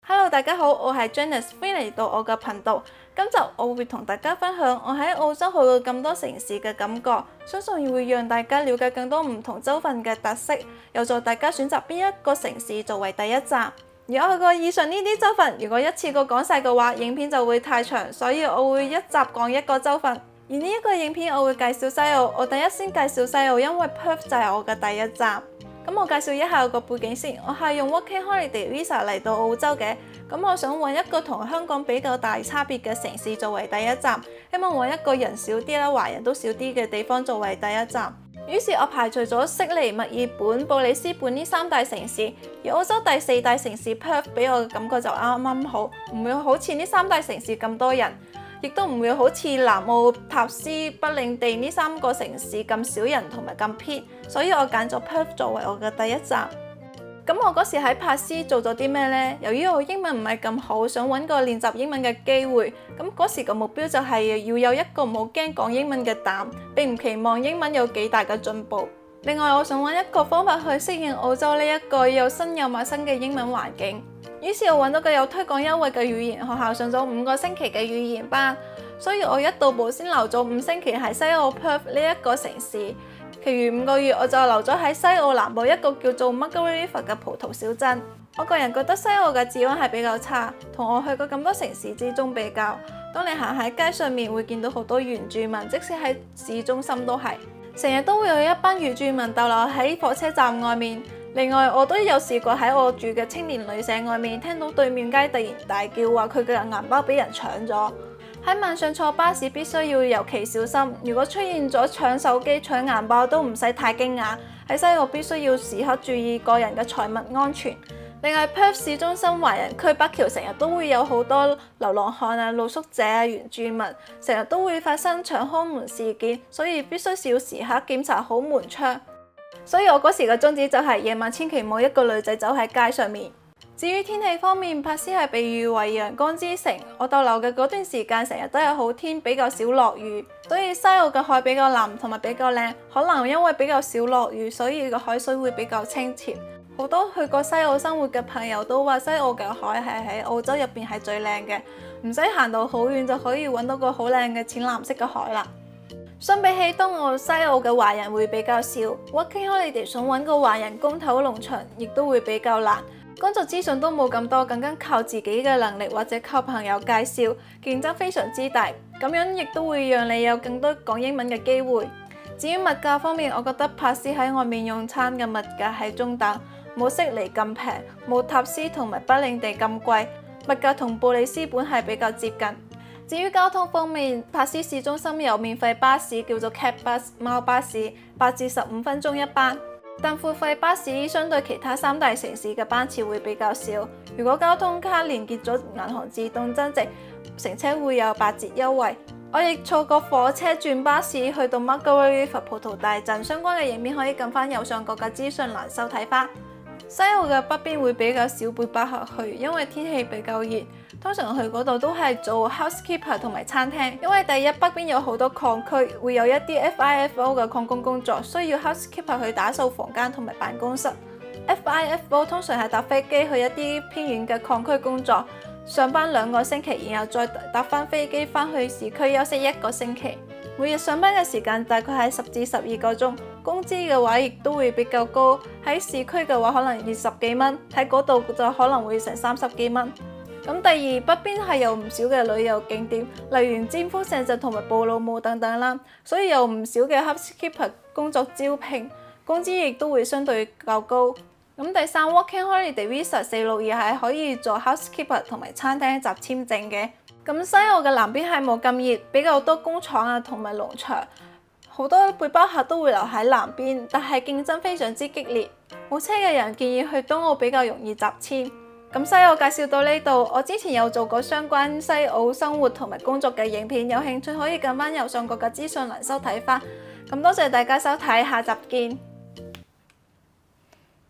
Hello， 大家好，我係 Janice， 歡迎嚟到我嘅頻道。今集我會同大家分享我喺澳洲去過咁多城市嘅感覺，相信會讓大家了解更多唔同州份嘅特色，有助大家選擇邊一個城市作為第一站。而我去過以上呢啲州份，如果一次過講晒嘅話，影片就會太長，所以我會一集講一個州份。而呢一個影片我會介紹西澳，我第一先介紹西澳，因為 Perth 就係我嘅第一站。咁我介紹一下我個背景先，我係用 Working Holiday Visa 嚟到澳洲嘅。咁我想揾一個同香港比較大差別嘅城市作為第一站，希望揾一個人少啲啦、華人都少啲嘅地方作為第一站。於是我排除咗悉尼、墨爾本、布里斯本呢三大城市，而澳洲第四大城市 Perth 俾我嘅感覺就啱啱好，唔會好似呢三大城市咁多人，亦都唔會好似南澳、塔斯、北領地呢三個城市咁少人同埋咁偏，所以我揀咗 Perth 作為我嘅第一站。咁我嗰時喺珀斯做咗啲咩呢？由於我英文唔係咁好，想揾個練習英文嘅機會。咁嗰時個目標就係要有一個冇驚講英文嘅膽，並唔期望英文有幾大嘅進步。另外，我想揾一個方法去適應澳洲呢一個又新又陌生嘅英文環境。於是我揾到個有推廣優惠嘅語言學校，上咗5個星期嘅語言班。所以我一到埗先留咗5星期喺西澳 Perth 呢一個城市。其餘5個月我就留咗喺西澳南部一個叫做 Margaret River 嘅葡萄小鎮。我個人覺得西澳嘅治安係比較差，同我去過咁多城市之中比較。當你行喺街上面會見到好多原住民，即使喺市中心都係，成日都會有一班原住民逗留喺火車站外面。另外我都有試過喺我住嘅青年旅社外面聽到對面街突然大叫話佢嘅銀包俾人搶咗。喺晚上坐巴士必須要尤其小心，如果出現咗搶手機、搶銀包都唔使太驚訝。喺西澳必須要時刻注意個人嘅財物安全。另外 Perth 市中心華人區北橋成日都會有好多流浪漢啊、露宿者啊、原住民，成日都會發生搶開門事件，所以必須要時刻檢查好門窗。所以我嗰時嘅宗旨就係夜晚千祈唔好一個女仔走喺街上面。至於天氣方面，珀斯係被譽為陽光之城。我逗留嘅嗰段時間成日都有好天，比較少落雨，所以西澳嘅海比較藍同埋比較靚。可能因為比較少落雨，所以個海水會比較清澈。好多去過西澳生活嘅朋友都話西澳嘅海係喺澳洲入邊係最靚嘅，唔使行到好遠就可以揾到個好靚嘅淺藍色嘅海啦。相比起東澳，西澳嘅華人會比較少。Working Holiday 想揾個華人工頭農場，亦都會比較難。工作資訊都冇咁多，更加靠自己嘅能力或者靠朋友介紹，競爭非常之大。咁樣亦都會讓你有更多講英文嘅機會。至於物價方面，我覺得珀斯喺外面用餐嘅物價係中等，冇悉尼咁平，冇塔斯同埋北領地咁貴，物價同布里斯本係比較接近。至於交通方面，珀斯市中心有免費巴士叫做 Cat Bus 貓巴士，8至15分鐘一班。但付費巴士相對其他3大城市嘅班次會比較少。如果交通卡連結咗銀行自動增值，乘車會有8折優惠。我亦坐過火車轉巴士去到 Margaret River 葡萄大鎮，相關嘅影片可以撳翻右上角嘅資訊欄收睇翻。西澳嘅北邊會比較少背包客去，因為天氣比較熱。通常去嗰度都係做 housekeeper 同埋餐廳，因為第一北邊有好多礦區，會有一啲 FIFO 嘅礦工工作，需要 housekeeper 去打掃房間同埋辦公室。FIFO 通常係搭飛機去一啲偏遠嘅礦區工作，上班2個星期，然後再搭翻飛機翻去市區休息1個星期。每日上班嘅時間大概係10至12個鐘，工資嘅話亦都會比較高。喺市區嘅話可能20幾蚊，喺嗰度就可能會成30幾蚊。咁第二北邊係有唔少嘅旅遊景點，例如尖峰石陣同埋布魯姆等等啦，所以有唔少嘅 housekeeper 工作招聘，工資亦都會相對較高。咁第三 Working Holiday Visa 462係可以做 housekeeper 同埋餐廳集簽證嘅。咁西澳嘅南邊係冇咁熱，比較多工廠啊同埋農場，好多背包客都會留喺南邊，但係競爭非常之激烈。冇車嘅人建議去東澳比較容易集簽。咁西澳介紹到呢度，我之前有做過相關西澳生活同埋工作嘅影片，有興趣可以撳翻右上角嘅資訊欄收睇翻。咁多謝大家收睇，下集見。